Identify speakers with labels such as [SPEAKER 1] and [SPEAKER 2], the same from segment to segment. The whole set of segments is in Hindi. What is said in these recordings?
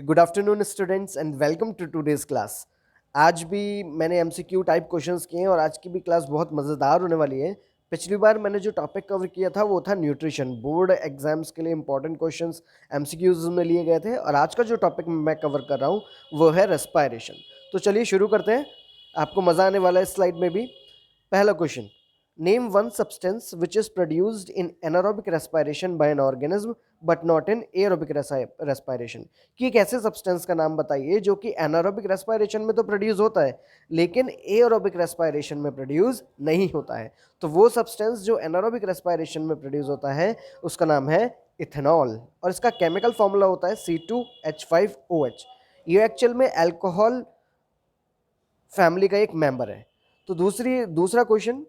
[SPEAKER 1] Good afternoon students and welcome to today's class. आज भी मैंने एमसीक्यू टाइप क्वेश्चंस किए हैं और आज की भी क्लास बहुत मज़ेदार होने वाली है। पिछली बार मैंने जो टॉपिक कवर किया था वो था न्यूट्रिशन। बोर्ड एग्जाम्स के लिए इंपॉर्टेंट क्वेश्चंस एमसीक्यूज में लिए गए थे और आज का जो टॉपिक मैं कवर कर रहा हूँ वो है रेस्पायरेशन। तो चलिए शुरू करते हैं, आपको मज़ा आने वाला है इस स्लाइड में भी। पहला question, name one substance which is produced in anaerobic respiration by an organism but not in aerobic respiration. कि एक ऐसे सब्सटेंस का नाम बताइए जो कि एनारोबिक रेस्पायरेशन में तो प्रोड्यूस होता है लेकिन एरोबिक रेस्पायरेशन में प्रोड्यूस नहीं होता है। तो वो सब्सटेंस जो एनारोबिक रेस्पायरेशन में प्रोड्यूस होता है उसका नाम है इथेनॉल और इसका केमिकल फॉर्मूला होता है C2H5OH। ये एक्चुअल में अल्कोहल फैमिली का एक मेंबर है। तो दूसरा क्वेश्चन,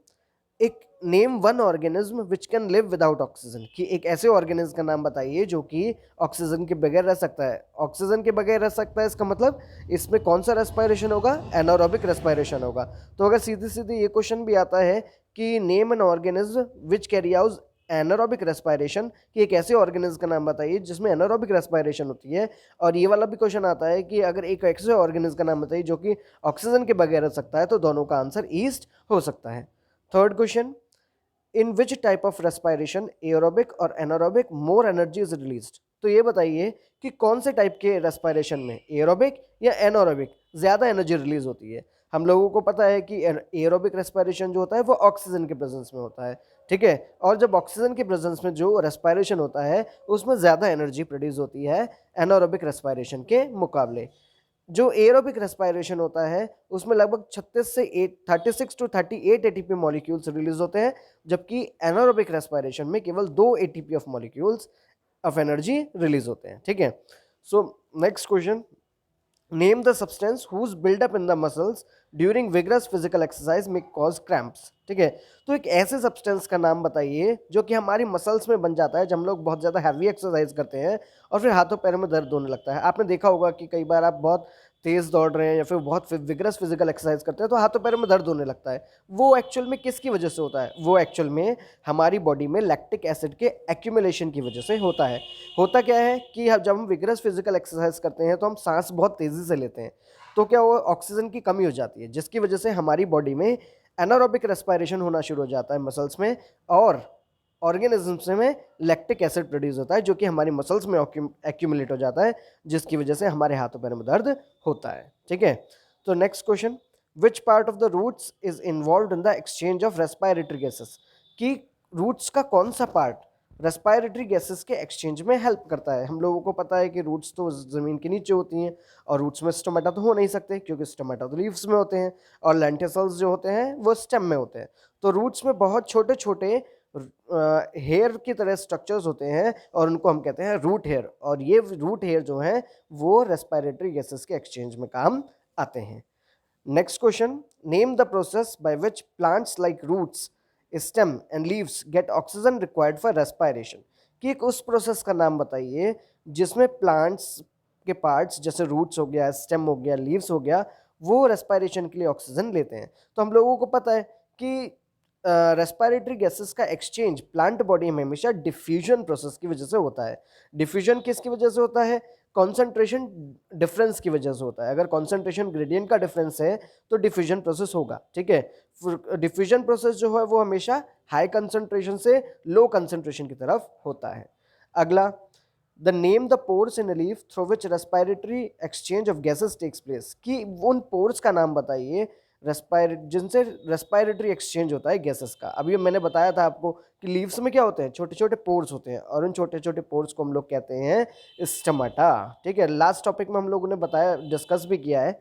[SPEAKER 1] एक name one organism which can live without oxygen. कि एक ऐसे ऑर्गेनिज्म का नाम बताइए जो कि ऑक्सीजन के बगैर रह सकता है। ऑक्सीजन के बगैर रह सकता है इसका मतलब इसमें कौन सा रेस्पायरेशन होगा? एनारोबिक रेस्पायरेशन होगा। तो अगर सीधी सीधी ये क्वेश्चन भी आता है कि name an organism which carry out anaerobic respiration, कि एक ऐसे ऑर्गेनिज्म का नाम बताइए जिसमें एनारोबिक रेस्पायरेशन होती है। और ये वाला भी क्वेश्चन आता है कि अगर एक ऐसे ऑर्गेनिज्म का नाम बताइए जो कि ऑक्सीजन के बगैर रह सकता है, तो दोनों का आंसर ईस्ट हो सकता है। Third question, in which type of respiration aerobic और anaerobic more energy is released. तो ये बताइए कि कौन से टाइप के रेस्पायरेशन में एरोबिक या एनारोबिक ज़्यादा एनर्जी रिलीज होती है। हम लोगों को पता है कि एरोबिक रेस्पायरेशन जो होता है वो ऑक्सीजन के प्रेजेंस में होता है, ठीक है। और जब ऑक्सीजन के प्रेजेंस में जो रेस्पायरेशन होता है उसमें ज़्यादा एनर्जी प्रोड्यूस होती है एनारोबिक रेस्पायरेशन के मुकाबले। जो एरोबिक रेस्पायरेशन होता है उसमें लगभग 36 टू 38 एटीपी मॉलिक्यूल्स रिलीज होते हैं, जबकि एनारोबिक रेस्पायरेशन में केवल 2 ATP of molecules of energy release होते हैं, ठीक है। So next question, name the substance whose buildup in the muscles during vigorous physical exercise may cause cramps. ठीक है, तो एक ऐसे सब्सटेंस का नाम बताइए जो कि हमारी मसल्स में बन जाता है जब हम लोग बहुत ज़्यादा हैवी एक्सरसाइज करते हैं और फिर हाथों पैरों में दर्द होने लगता है। आपने देखा होगा कि कई बार आप बहुत तेज़ दौड़ रहे हैं या फिर बहुत विगरस फिजिकल एक्सरसाइज करते हैं तो हाथों पैरों में दर्द होने लगता है। वो एक्चुअल में किसकी वजह से होता है? वो एक्चुअल में हमारी बॉडी में लैक्टिक एसिड के एक्यूमुलेशन की वजह से होता है। होता क्या है कि जब हम विगरस फिजिकल एक्सरसाइज करते हैं तो हम सांस बहुत तेज़ी से लेते हैं, तो क्या वो ऑक्सीजन की कमी हो जाती है जिसकी वजह से हमारी बॉडी में एनारोबिक रेस्पायरेशन होना शुरू हो जाता है मसल्स में, और ऑर्गेनिजम्स में लैक्टिक एसिड प्रोड्यूस होता है जो कि हमारी मसल्स में एक्यूमुलेट हो जाता है जिसकी वजह से हमारे हाथों पैरों में दर्द होता है, ठीक है। तो next question, which part of the roots is involve in the exchange of respiratory gases. कि रूट्स का कौन सा पार्ट रेस्पायरेटरी गैसेस के एक्सचेंज में हेल्प करता है। हम लोगों को पता है कि रूट्स तो ज़मीन के नीचे होती हैं और रूट्स में स्टोमेटा तो हो नहीं सकते क्योंकि स्टोमेटा तो लीव्स में होते हैं और लेंटिसल्स जो होते हैं वो स्टेम में होते हैं। तो रूट्स में बहुत छोटे छोटे हेयर की तरह स्ट्रक्चर्स होते हैं और उनको हम कहते हैं रूट हेयर, और ये रूट हेयर जो हैं वो रेस्पायरेटरी गैसेस के एक्सचेंज में काम आते हैं। Next question, name the process by which plants like roots stem and leaves get oxygen required for respiration. कि एक उस प्रोसेस का नाम बताइए जिसमें प्लांट्स के पार्ट्स जैसे रूट्स हो गया, स्टेम हो गया, लीव्स हो गया, वो रेस्पायरेशन के लिए ऑक्सीजन लेते हैं। तो हम लोगों को पता है कि रेस्पायरेटरी गैसेस का एक्सचेंज प्लांट बॉडी में हमेशा डिफ्यूजन प्रोसेस की वजह से होता है। डिफ्यूजन किसकी वजह से होता है? कॉन्सेंट्रेशन डिफरेंस की वजह से होता है। अगर कॉन्सेंट्रेशन ग्रेडियंट का डिफरेंस है तो डिफ्यूजन प्रोसेस होगा, ठीक है। डिफ्यूजन प्रोसेस जो है वो हमेशा हाई कंसंट्रेशन से लो कंसंट्रेशन की तरफ होता है। अगला, the name the pores in leaf through which respiratory exchange of gases takes place. कि उन पोर्स का नाम बताइए जिनसे रेस्पायरेटरी एक्सचेंज होता है गैसेस का। अभी मैंने बताया था आपको कि लीव्स में क्या होते हैं, छोटे छोटे पोर्स होते हैं और उन छोटे छोटे पोर्स को हम लोग कहते हैं स्टोमेटा, ठीक है। लास्ट टॉपिक में हम लोगों ने बताया, डिस्कस भी किया है।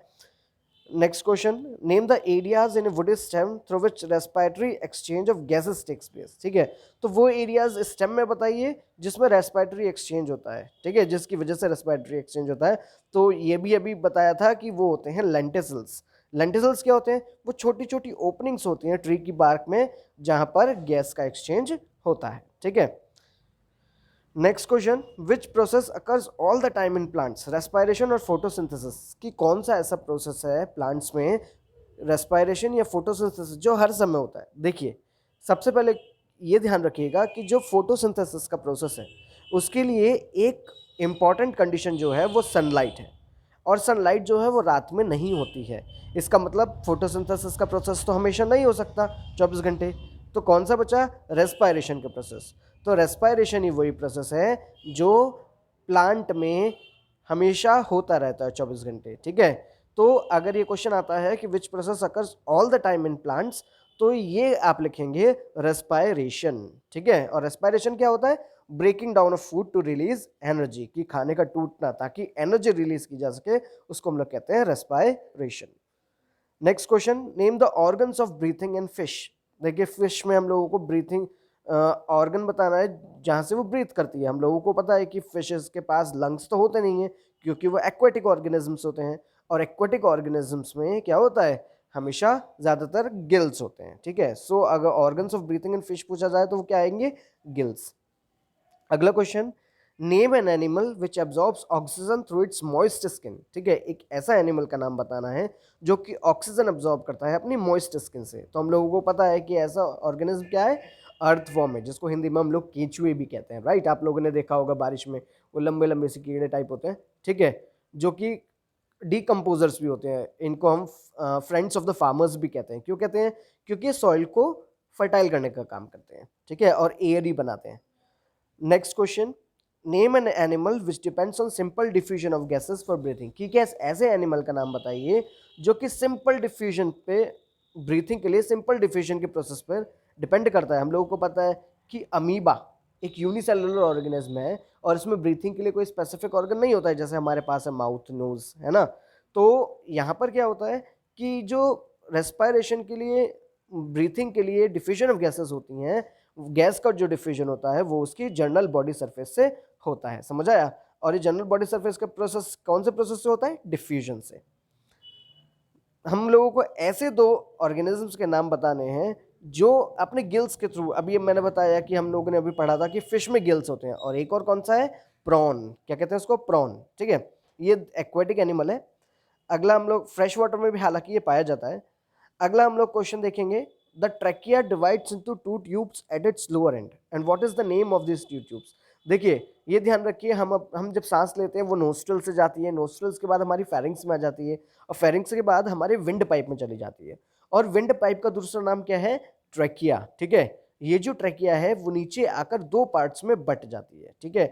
[SPEAKER 1] Next question, name the areas in wood stem through which respiratory exchange of gases takes place. ठीक है, तो वो एरियाज स्टेम में बताइए जिसमें रेस्पायरेटरी एक्सचेंज होता है, ठीक है, जिसकी वजह से रेस्पायरेटरी एक्सचेंज होता है। तो ये भी अभी बताया था कि वो होते हैं लेंटिसल्स। लेंटिसल्स क्या होते हैं? वो छोटी छोटी ओपनिंग्स होती हैं ट्री की बार्क में जहां पर गैस का एक्सचेंज होता है, ठीक है। Next question, which process occurs all the time in plants, respiration और फोटोसिंथेसिस। कि कौन सा ऐसा प्रोसेस है प्लांट्स में, रेस्पायरेशन या फोटोसिंथेसिस, जो हर समय होता है। देखिए, सबसे पहले ये ध्यान रखिएगा कि जो फोटोसिंथेसिस का प्रोसेस है उसके लिए एक इम्पॉर्टेंट कंडीशन जो है वो सनलाइट है, और सनलाइट जो है वो रात में नहीं होती है। इसका मतलब फोटोसिंथेसिस का प्रोसेस तो हमेशा नहीं हो सकता 24 घंटे। तो कौन सा बचा? रेस्पायरेशन का प्रोसेस। तो रेस्पायरेशन ही वही प्रोसेस है जो प्लांट में हमेशा होता रहता है 24 घंटे, ठीक है। तो अगर ये क्वेश्चन आता है कि which process occurs all the time in plants, तो ये आप लिखेंगे रेस्पायरेशन, ठीक है। और रेस्पायरेशन क्या होता है? Breaking down of food to release energy, कि खाने का टूटना ताकि एनर्जी रिलीज की जा सके, उसको हम लोग कहते हैं respiration. Next question, name the organs of breathing in fish. देखिए फिश में हम लोगों को ब्रीथिंग ऑर्गन बताना है जहां से वो ब्रीथ करती है। हम लोगों को पता है कि फिशेस के पास लंग्स तो होते नहीं है क्योंकि वो एक्वेटिक ऑर्गेनिजम्स होते हैं, और एक्वेटिक ऑर्गेनिजम्स में क्या होता है? हमेशा ज्यादातर गिल्स होते हैं, ठीक है। सो अगर organs of breathing in fish पूछा जाए तो वो क्या आएंगे? गिल्स। अगला question, name an animal which absorbs oxygen through it's moist skin, ठीक है। एक ऐसा एनिमल का नाम बताना है जो कि ऑक्सीजन एब्जॉर्ब करता है अपनी मॉइस्ट स्किन से। तो हम लोगों को पता है कि ऐसा ऑर्गेनिज्म क्या है? अर्थवॉर्म है, जिसको हिंदी में हम लोग केंचुए भी कहते हैं, राइट। आप लोगों ने देखा होगा बारिश में वो लंबे लंबे से कीड़े टाइप होते हैं, ठीक है, जो कि डीकम्पोजर्स भी होते हैं। इनको हम फ्रेंड्स ऑफ द फार्मर्स भी कहते हैं। क्यों कहते हैं? क्योंकि ये सॉइल को फर्टाइल करने का काम करते हैं, ठीक है, और एयरी बनाते हैं। Next question, name an animal which depends on simple diffusion of gases for breathing, कि क्या ऐसे एनिमल का नाम बताइए जो कि सिंपल डिफ्यूजन पे, ब्रीथिंग के लिए सिंपल डिफ्यूजन के प्रोसेस पर डिपेंड करता है। हम लोगों को पता है कि अमीबा एक यूनिसेलुलर ऑर्गेनिज्म है और इसमें ब्रीथिंग के लिए कोई स्पेसिफिक ऑर्गन नहीं होता है, जैसे हमारे पास है माउथ, नोज, है ना। तो यहाँ पर क्या होता है कि जो रेस्पायरेशन के लिए, ब्रीथिंग के लिए डिफ्यूजन ऑफ गैसेस होती हैं, गैस का जो डिफ्यूजन होता है वो उसकी जनरल बॉडी सरफेस से होता है, समझ आया। और ये जनरल बॉडी सरफेस का प्रोसेस कौन से प्रोसेस से होता है? डिफ्यूजन से। हम लोगों को ऐसे दो ऑर्गेनिजम्स के नाम बताने हैं जो अपने गिल्स के थ्रू, अभी मैंने बताया कि हम लोगों ने अभी पढ़ा था कि फिश में गिल्स होते हैं, और एक और कौन सा है? प्रॉन। क्या कहते हैं उसको? प्रॉन, ठीक है। ये एक्वेटिक एनिमल है। अगला हम लोग फ्रेश वाटर में भी हालांकि ये पाया जाता है। अगला हम लोग क्वेश्चन देखेंगे, the trachea divides into two tubes at its lower and and what is the name of this two tubes. देखिए ये ध्यान रखिए, हम जब सांस लेते हैं वो नोस्ट्रल से जाती है, नोस्ट्रल्स के बाद हमारी फेरिंग्स में आ जाती है, और फेरिंग्स के बाद हमारे विंड पाइप में चली जाती है। और विंड पाइप का दूसरा नाम क्या है? ट्रैकिया, ठीक है। ये जो ट्रैकिया है वो नीचे आकर दो पार्ट्स में बट जाती है, ठीक है।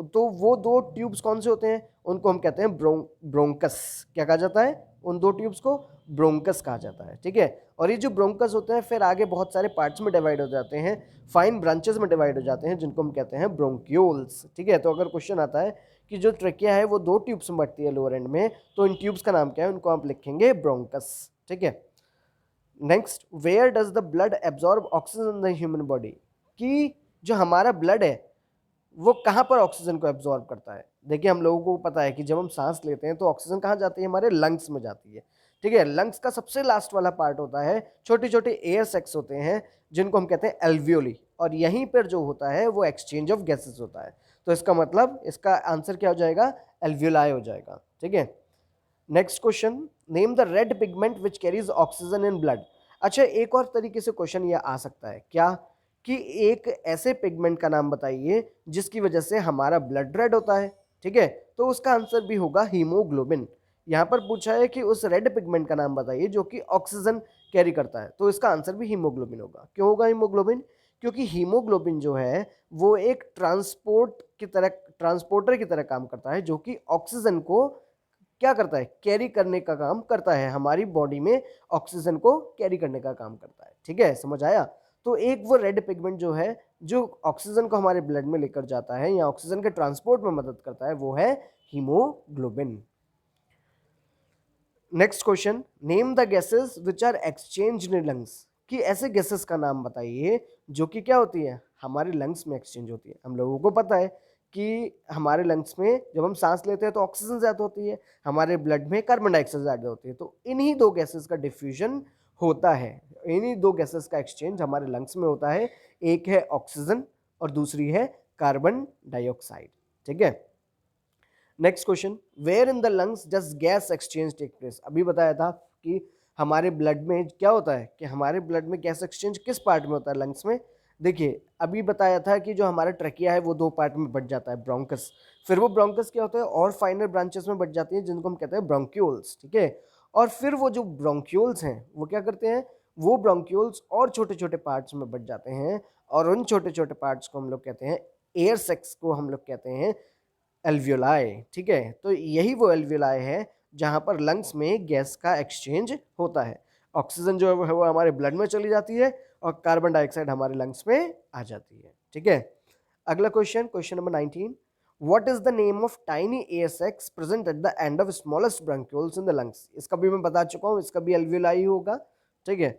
[SPEAKER 1] तो वो दो ट्यूब्स कौन से होते हैं? उनको हम कहते हैं ब्रोंकस। क्या कहा जाता है उन दो ट्यूब्स को? ब्रोंकस कहा जाता है, ठीक है। और ये जो ब्रोंकस होते हैं फिर आगे बहुत सारे पार्ट्स में डिवाइड हो जाते हैं, फाइन ब्रांचेस में डिवाइड हो जाते हैं, जिनको हम कहते हैं ब्रोंक्यूल्स, ठीक है। तो अगर क्वेश्चन आता है कि जो ट्रेकिया है वो दो ट्यूब्स में बढ़ती है लोअर एंड में, तो इन ट्यूब्स का नाम क्या है? उनको आप लिखेंगे ब्रोंकस, ठीक है। Next, where does the blood absorb oxygen in the human body, कि जो हमारा ब्लड है वो कहाँ पर ऑक्सीजन को एब्जॉर्ब करता है? देखिए हम लोगों को पता है कि जब हम सांस लेते हैं तो ऑक्सीजन कहाँ जाती है? हमारे लंग्स में जाती है, ठीक है। लंग्स का सबसे लास्ट वाला पार्ट होता है, छोटे छोटे एयर सैक्स होते हैं जिनको हम कहते हैं एल्वियोली, और यहीं पर जो होता है वो एक्सचेंज ऑफ गैसेस होता है। तो इसका मतलब इसका आंसर क्या हो जाएगा? एल्वियोलाई हो जाएगा, ठीक है। Next question, name the red pigment which carries oxygen in blood. अच्छा, एक और तरीके से क्वेश्चन ये आ सकता है क्या, कि एक ऐसे पिगमेंट का नाम बताइए जिसकी वजह से हमारा ब्लड रेड होता है, ठीक है। तो उसका आंसर भी होगा हीमोग्लोबिन। यहाँ पर पूछा है कि उस रेड पिगमेंट का नाम बताइए जो कि ऑक्सीजन कैरी करता है, तो इसका आंसर भी हीमोग्लोबिन होगा। क्यों होगा हीमोग्लोबिन? क्योंकि हीमोग्लोबिन जो है वो एक ट्रांसपोर्टर की तरह काम करता है, जो कि ऑक्सीजन को क्या करता है? कैरी करने का काम करता है, हमारी बॉडी में ऑक्सीजन को कैरी करने का काम करता है, ठीक है, समझ आया। तो एक वो रेड पिगमेंट जो है जो ऑक्सीजन को हमारे ब्लड में लेकर जाता है या ऑक्सीजन के ट्रांसपोर्ट में मदद करता है, वो है haemoglobin. Next question, name the gases which are exchange in lungs, कि ऐसे गैसेस का नाम बताइए जो कि क्या होती है? हमारे लंग्स में एक्सचेंज होती है। हम लोगों को पता है कि हमारे लंग्स में जब हम सांस लेते हैं तो ऑक्सीजन ज़्यादा होती है, हमारे ब्लड में कार्बन डाइऑक्साइड ज़्यादा होती है। तो इन्हीं दो गैसेस का डिफ्यूजन होता है, इन्हीं दो गैसेस का एक्सचेंज हमारे लंग्स में होता है। एक है ऑक्सीजन और दूसरी है कार्बन डाइऑक्साइड, ठीक है। Next question, where in the lungs does gas exchange take place. अभी बताया था कि हमारे ब्लड में क्या होता है, कि हमारे ब्लड में गैस एक्सचेंज किस पार्ट में होता है? लंग्स में। देखिए अभी बताया था कि जो हमारा ट्रकिया है वो दो पार्ट में बट जाता है, ब्रोंकस, फिर वो ब्रोंकस क्या होता है और फाइनल ब्रांचेस में बट जाती हैं जिनको हम कहते हैं ब्रोंक्यूल्स, ठीक है। और फिर वो जो ब्रोंक्यूल्स हैं वो क्या करते हैं, वो ब्रोंक्यूल्स और छोटे छोटे पार्ट्स में बट जाते हैं, और उन छोटे छोटे पार्ट्स को हम लोग कहते हैं एयर सेक्स को हम लोग कहते हैं एल्वियोलाई, ठीक है। तो यही वो एल्वियोलाई है जहाँ पर लंग्स में गैस का एक्सचेंज होता है। ऑक्सीजन जो है वो हमारे ब्लड में चली जाती है और कार्बन डाइऑक्साइड हमारे लंग्स में आ जाती है, ठीक है। अगला question, question number 19, what is the name of tiny air sacs present at the end of smallest bronchioles in the lungs. इसका भी मैं बता चुका हूँ, इसका भी एल्वियोलाई होगा, ठीक है।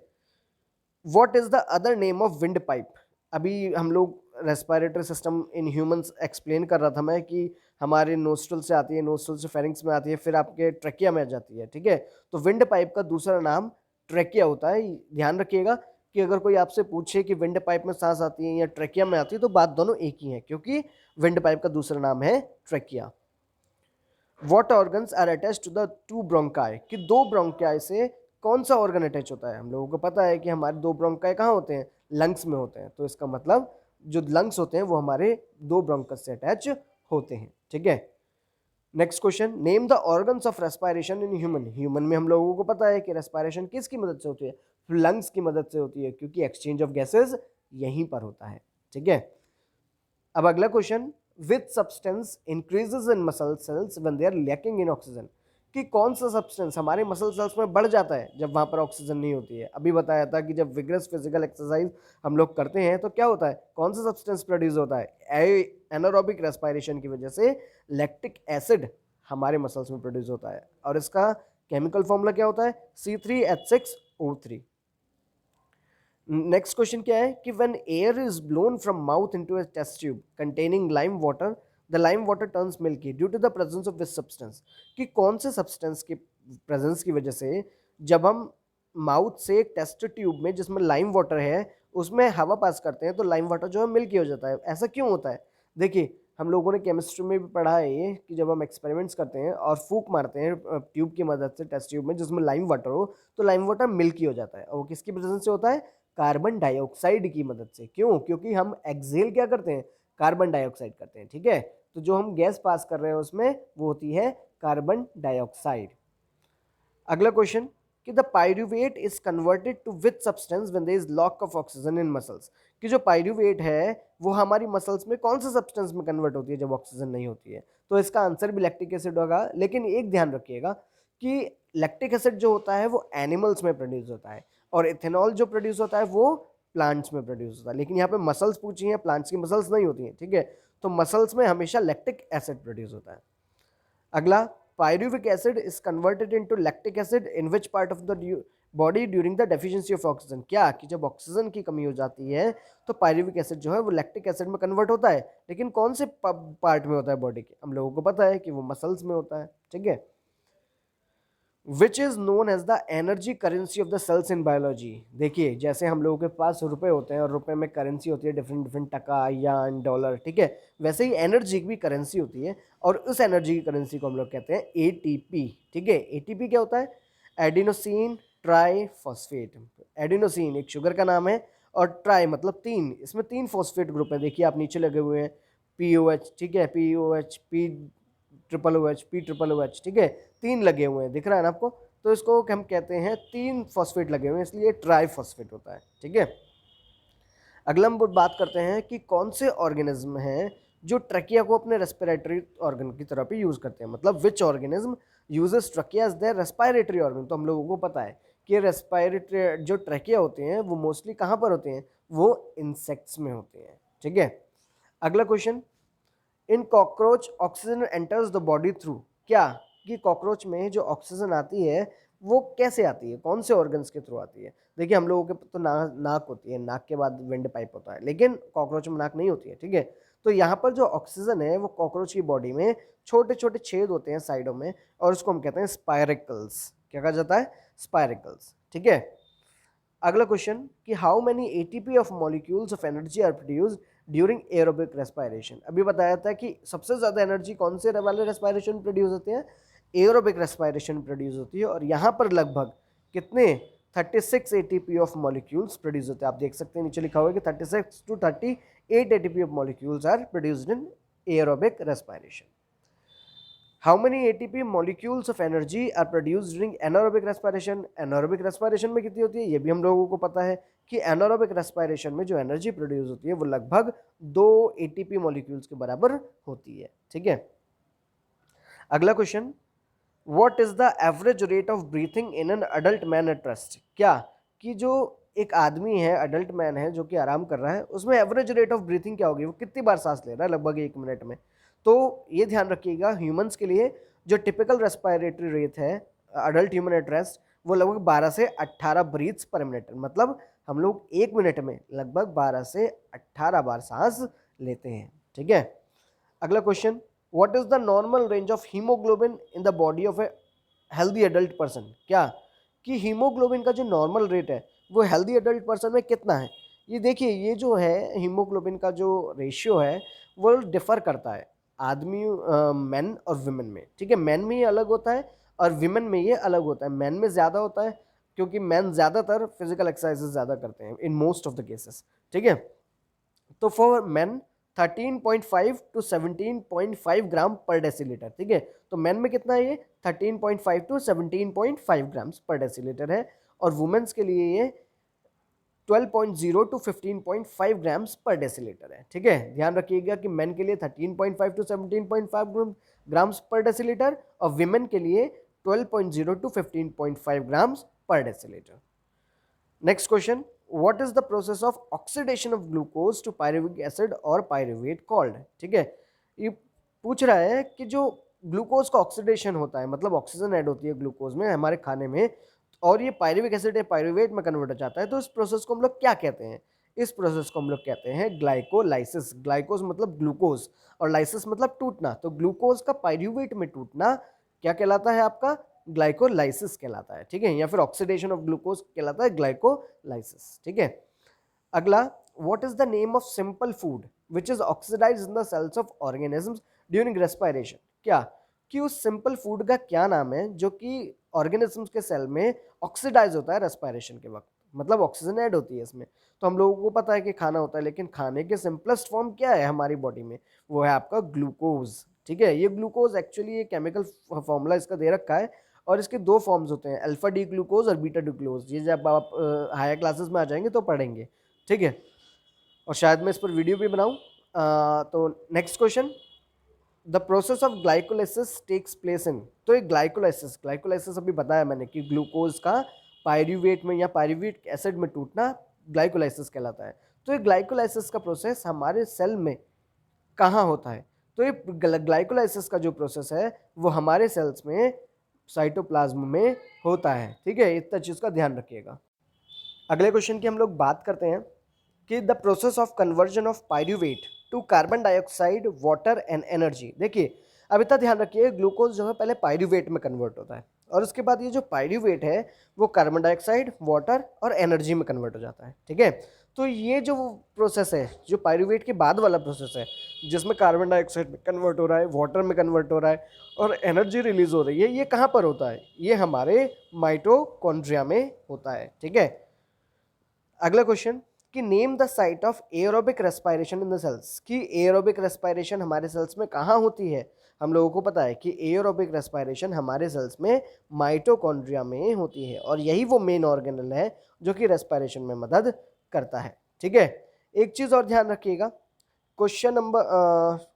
[SPEAKER 1] What is the other name of wind pipe. अभी हम लोग respiratory system in humans explain कर रहा था मैं कि हमारे नोस्ट्रल से आती है, नोस्ट्रल से फेरिंग्स में आती है, फिर आपके ट्रेकिया में आ जाती है, ठीक है। तो विंड पाइप का दूसरा नाम ट्रेकिया होता है। ध्यान रखिएगा कि अगर कोई आपसे पूछे कि विंड पाइप में सांस आती है या ट्रेकिया में आती है तो बात दोनों एक ही है, क्योंकि विंड पाइप का दूसरा नाम है trachea. What organs are attached to the two bronchi, कि दो ब्रोंकाई से कौन सा ऑर्गन अटैच होता है। हम लोगों को पता है कि हमारे दो ब्रोंकाई कहाँ होते हैं, लंग्स में होते हैं, तो इसका मतलब जो लंग्स होते हैं वो हमारे दो ब्रोंकस से अटैच होते हैं, ठीक है। Next question, name the organs of respiration in human. Human में हम लोगों को पता है कि रेस्पिरेशन किसकी मदद से होती है, लंग्स की मदद से होती है, क्योंकि एक्सचेंज ऑफ गैसेज यहीं पर होता है, ठीक है। अब अगला question, which substance increases in muscle cells when they are lacking in oxygen, कि कौन सा सब्सटेंस हमारे मसल सेल्स में बढ़ जाता है जब वहां पर ऑक्सीजन नहीं होती है। अभी बताया था कि जब विग्रस फिजिकल एक्सरसाइज हम लोग करते हैं तो क्या होता है, कौन सा सब्सटेंस प्रोड्यूस होता है, एनारोबिक रेस्पिरेशन की वजह से लैक्टिक एसिड हमारे मसल्स में प्रोड्यूस होता है, और इसका केमिकल फॉर्मूला क्या होता है, C3H6O3। नेक्स्ट क्वेश्चन क्या है कि when air is blown from mouth into a test tube containing lime water, the lime water turns milky due to the presence of which substance, कि कौन से सब्सटेंस की प्रेजेंस की वजह से जब हम माउथ से एक टेस्ट ट्यूब में जिसमें लाइम वाटर है उसमें हवा पास करते हैं तो लाइम वाटर जो है मिल्की हो जाता है। ऐसा क्यों होता है, देखिए हम लोगों ने केमिस्ट्री में भी पढ़ा है ये कि जब हम एक्सपेरिमेंट्स करते हैं और फूक मारते हैं ट्यूब की मदद से टेस्ट ट्यूब में जिसमें लाइम वाटर हो तो लाइम वाटर मिल्की हो जाता है, और वो किसकी प्रेजेंस से होता है, कार्बन डाइऑक्साइड की मदद से। क्यों, क्योंकि हम एक्सेल क्या करते हैं, कार्बन डाइऑक्साइड करते हैं, ठीक है। तो जो हम गैस पास कर रहे हैं उसमें वो होती है कार्बन डाइऑक्साइड। अगला क्वेश्चन कि the pyruvate is converted to which substance when there is lack of oxygen in muscles, कि जो पायरुवेट है वो हमारी मसल्स में कौन सा सब्सटेंस में कन्वर्ट होती है जब ऑक्सीजन नहीं होती है। तो इसका आंसर भी लैक्टिक एसिड होगा, लेकिन एक ध्यान रखिएगा कि लैक्टिक एसिड जो होता है वो एनिमल्स में प्रोड्यूस होता है और इथेनॉल जो प्रोड्यूस होता है वो प्लांट्स में प्रोड्यूस होता है, लेकिन यहाँ पे मसल्स पूछी हैं, प्लांट्स की मसल्स नहीं होती हैं, ठीक है। तो मसल्स में हमेशा लैक्टिक एसिड प्रोड्यूस होता है। अगला, pyruvic acid is converted into lactic acid in which part of the body during the deficiency of oxygen, क्या कि जब ऑक्सीजन की कमी हो जाती है तो पायरुविक एसिड जो है वो लैक्टिक एसिड में कन्वर्ट होता है, लेकिन कौन से पार्ट में होता है बॉडी के, हम लोगों को पता है कि वो मसल्स में होता है, ठीक है। Which is known as the energy currency of the cells in biology. देखिए जैसे हम लोगों के पास रुपए होते हैं और रुपए में करेंसी होती है डिफरेंट डिफरेंट, टका, यान, डॉलर, ठीक है, वैसे ही एनर्जी की भी करेंसी होती है और उस एनर्जी की करेंसी को हम लोग कहते हैं एटीपी, ठीक है। एटीपी क्या होता है, एडिनोसिन ट्राई फॉस्फेट। एडिनोसिन एक शुगर का नाम है और ट्राई मतलब तीन, इसमें तीन फॉस्फेट ग्रुप है, देखिए आप नीचे लगे हुए हैं, POH, ठीक है, POH, P OH, P ठीक है, तीन लगे हुए हैं, दिख रहा है ना आपको, तो इसको हम कहते हैं तीन फॉस्फेट लगे हुए हैं इसलिए ट्राई फॉस्फेट होता है, ठीक है। अगला हम बात करते हैं कि कौन से ऑर्गेनिज्म हैं जो ट्रकिया को अपने रेस्पिरेटरी ऑर्गन की तरह पे यूज करते हैं, मतलब which organism uses trachea as their respiratory organ. तो हम लोगों को पता है कि रेस्पिरेटरी जो ट्रकिया होते हैं वो मोस्टली कहाँ पर होते हैं, वो इंसेक्ट्स में होते हैं, ठीक है। अगला question, in cockroach oxygen enters the body through, क्या कि कॉकरोच में जो ऑक्सीजन आती है वो कैसे आती है, कौन से ऑर्गन्स के थ्रू आती है। देखिए हम लोगों के तो नाक होती है, नाक के बाद विंड पाइप होता है, लेकिन कॉकरोच में नाक नहीं होती है, ठीक है। तो यहाँ पर जो ऑक्सीजन है वो कॉकरोच की बॉडी में छोटे छोटे छेद होते हैं साइडों में और उसको हम कहते हैं स्पायरिकल्स। क्या कहा जाता है, स्पायरिकल्स, ठीक है। अगला क्वेश्चन कि how many ATP of molecules of energy are produced during aerobic respiration. अभी बताया था कि सबसे ज़्यादा एनर्जी कौन से वाले रेस्पिरेशन प्रोड्यूस होते हैं, एरोबिक रेस्पिरेशन प्रोड्यूस होती है, और यहाँ पर लगभग कितने 36 एटीपी ऑफ मॉलिक्यूल्स प्रोड्यूस होते हैं। आप देख सकते हैं नीचे लिखा हुआ है कि 36 to 38 ATP of molecules are produced in aerobic respiration. How many ATP molecules of energy are produced during anaerobic respiration. Anaerobic respiration में कितनी होती है ये भी हम लोगों को पता है कि एनारोबिक रेस्पिरेशन में जो एनर्जी प्रोड्यूस होती है वो लगभग 2 एटीपी मॉलिक्यूल्स के बराबर होती है। ठीक है, अगला question, what is the average rate of breathing in an adult man at rest. क्या कि जो एक आदमी है, अडल्ट मैन है जो कि आराम कर रहा है, उसमें एवरेज रेट ऑफ ब्रीथिंग क्या होगी, वो कितनी बार सांस ले रहा है लगभग 1 मिनट में। तो ये ध्यान रखिएगा, ह्यूमंस के लिए जो टिपिकल रेस्पिरेटरी रेट है अडल्ट ह्यूमन एट रेस्ट वो लगभग 12 से 18 ब्रीथ्स पर मिनट, मतलब हम लोग 1 मिनट में लगभग 12 से 18 बार सांस लेते हैं। ठीक है, अगला question, what is the normal range of haemoglobin in the body of a healthy adult person. क्या कि हीमोग्लोबिन का जो नॉर्मल रेट है वो हेल्दी एडल्ट पर्सन में कितना है। ये देखिए, ये जो है हीमोग्लोबिन का जो रेशियो है वो डिफर करता है आदमी मेन और विमेन में। ठीक है, मेन में ये अलग होता है और विमेन में ये अलग होता है। मेन में ज़्यादा होता है क्योंकि मेन ज़्यादातर फिजिकल एक्सरसाइजेज ज़्यादा करते हैं in most of the cases. ठीक है, तो फॉर मेन 13.5 to 17.5 ग्राम पर डेसीलीटर। ठीक है, तो मेन में कितना है ये 13.5 to 17.5 ग्राम्स पर डेसीलीटर है और वुमेन्स के लिए ये 12.0 to 15.5 ग्राम्स पर डेसीलीटर है। ठीक है, ध्यान रखिएगा कि मेन के लिए 13.5 to 17.5 ग्राम्स पर डेसीलीटर और विमेन के लिए 12.0 to 15.5 grams per deciliter. Next question, what is the process of oxidation of glucose to pyruvic acid और पायरुवेट कॉल्ड। ठीक है, ये पूछ रहा है कि जो ग्लूकोज का ऑक्सीडेशन होता है, मतलब ऑक्सीजन ऐड होती है ग्लूकोज में हमारे खाने में और ये पायरुविक एसिड या पायरुवेट में कन्वर्ट हो जाता है, तो इस प्रोसेस को हम लोग क्या कहते हैं। इस प्रोसेस को हम लोग कहते हैं ग्लाइकोलाइसिस। ग्लाइकोज मतलब ग्लूकोज और लाइसिस मतलब टूटना, तो ग्लूकोज का पायरुवेट में टूटना क्या कहलाता है आपका, ग्लाइकोलाइसिस कहलाता है। ठीक है, या फिर ऑक्सीडेशन ऑफ ग्लूकोज कहलाता है ग्लाइकोलाइसिस। ठीक है, अगला, what is the name of simple food which is oxidized in the cells of organisms during respiration. क्या कि उस सिंपल फूड का क्या नाम है जो कि ऑर्गेनिजम्स के सेल में ऑक्सीडाइज होता है रेस्पिरेशन के वक्त, मतलब ऑक्सीजन ऐड होती है इसमें। तो हम लोगों को पता है कि खाना होता है, लेकिन खाने के सिंपलेस्ट फॉर्म क्या है हमारी बॉडी में, वो है आपका ग्लूकोज। ठीक है, ये ग्लूकोज एक्चुअली ये केमिकल फॉर्मूला इसका दे रखा है और इसके 2 फॉर्म्स होते हैं, अल्फा डी ग्लूकोज और बीटा डी ग्लूकोज। ये जब आप हायर क्लासेस में आ जाएंगे तो पढ़ेंगे। ठीक है, और शायद मैं इस पर वीडियो भी बनाऊं। तो next question, the process of glycolysis takes place in. तो ये ग्लाइकोलाइसिस अभी बताया मैंने कि ग्लूकोज का पायरुवेट में या पायरुविक एसिड में टूटना ग्लाइकोलाइसिस कहलाता है। तो ये ग्लाइकोलाइसिस का प्रोसेस हमारे सेल में कहाँ होता है, तो ये ग्लाइकोलाइसिस का जो प्रोसेस है वो हमारे सेल्स में साइटोप्लाज्म में होता है। ठीक है, इतना चीज़ का ध्यान रखिएगा। अगले क्वेश्चन की हम लोग बात करते हैं कि the process of conversion of pyruvate to carbon dioxide, water and energy. देखिए, अब इतना ध्यान रखिए, ग्लूकोज जो है पहले पायरुवेट में कन्वर्ट होता है और उसके बाद ये जो पायरुवेट है वो कार्बन डाइऑक्साइड, वाटर और एनर्जी में कन्वर्ट हो जाता है। ठीक है, तो ये जो प्रोसेस है, जो पायरुवेट के बाद वाला प्रोसेस है जिसमें कार्बन डाइऑक्साइड में कन्वर्ट हो रहा है, वाटर में कन्वर्ट हो रहा है और एनर्जी रिलीज हो रही है, ये कहाँ पर होता है, ये हमारे माइटोकॉन्ड्रिया में होता है। ठीक है, अगला क्वेश्चन कि name the site of aerobic respiration in the cells. कि एरोबिक रेस्पिरेशन हमारे सेल्स में कहाँ होती है। हम लोगों को पता है कि एरोबिक रेस्पिरेशन हमारे सेल्स में माइटोकॉन्ड्रिया में होती है और यही वो मेन ऑर्गेनल है जो कि रेस्पिरेशन में मदद करता है। ठीक है, एक चीज़ और ध्यान रखिएगा, क्वेश्चन नंबर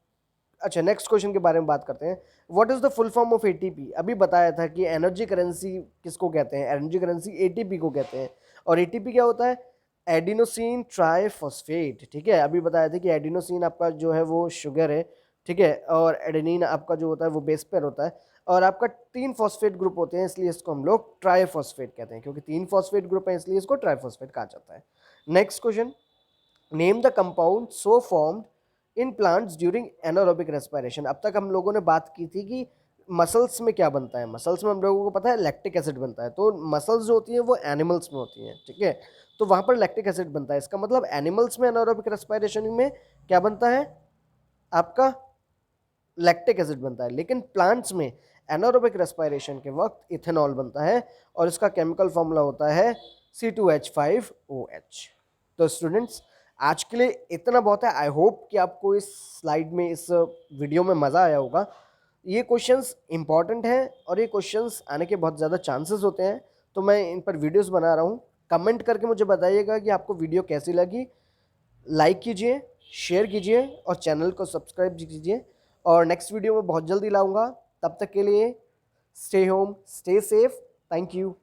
[SPEAKER 1] अच्छा नेक्स्ट क्वेश्चन के बारे में बात करते हैं। What is the full form of ATP. अभी बताया था कि एनर्जी करेंसी किसको कहते हैं, एनर्जी करेंसी एटीपी को कहते हैं। और एटीपी क्या होता है, एडिनोसिन ट्राइफॉस्फेट। ठीक है, अभी बताया था कि एडिनोसिन आपका जो है वो शुगर है। ठीक है, और एडेनिन आपका जो होता है वो बेस पेयर होता है और आपका 3 फॉस्फेट ग्रुप होते हैं, इसलिए इसको हम लोग ट्राइफॉस्फेट कहते हैं, क्योंकि 3 फॉस्फेट ग्रुप है इसलिए इसको ट्राइफॉस्फेट कहा जाता है। Next question, name the compound so formed in plants during anaerobic respiration. अब तक हम लोगों ने बात की थी कि मसल्स में क्या बनता है, मसल्स में हम लोगों को पता है लैक्टिक एसिड बनता है। तो मसल्स जो होती हैं वो एनिमल्स में होती हैं। ठीक है, तो वहाँ पर लैक्टिक एसिड बनता है, इसका मतलब एनिमल्स में एनारोबिक रेस्पिरेशन में क्या बनता है आपका लैक्टिक एसिड बनता है, लेकिन प्लांट्स में एनारोबिक रेस्पिरेशन के वक्त इथेनॉल बनता है और इसका केमिकल फॉर्मूला होता है C2H5OH। तो स्टूडेंट्स आज के लिए इतना बहुत है। आई होप कि आपको इस स्लाइड में, इस वीडियो में मज़ा आया होगा। ये क्वेश्चंस इंपॉर्टेंट हैं और ये क्वेश्चंस आने के बहुत ज़्यादा चांसेस होते हैं, तो मैं इन पर वीडियोस बना रहा हूँ। कमेंट करके मुझे बताइएगा कि आपको वीडियो कैसी लगी। लाइक कीजिए, शेयर कीजिए और चैनल को सब्सक्राइब कीजिए। और नेक्स्ट वीडियो में बहुत जल्दी लाऊंगा। तब तक के लिए stay home, stay safe. Thank you.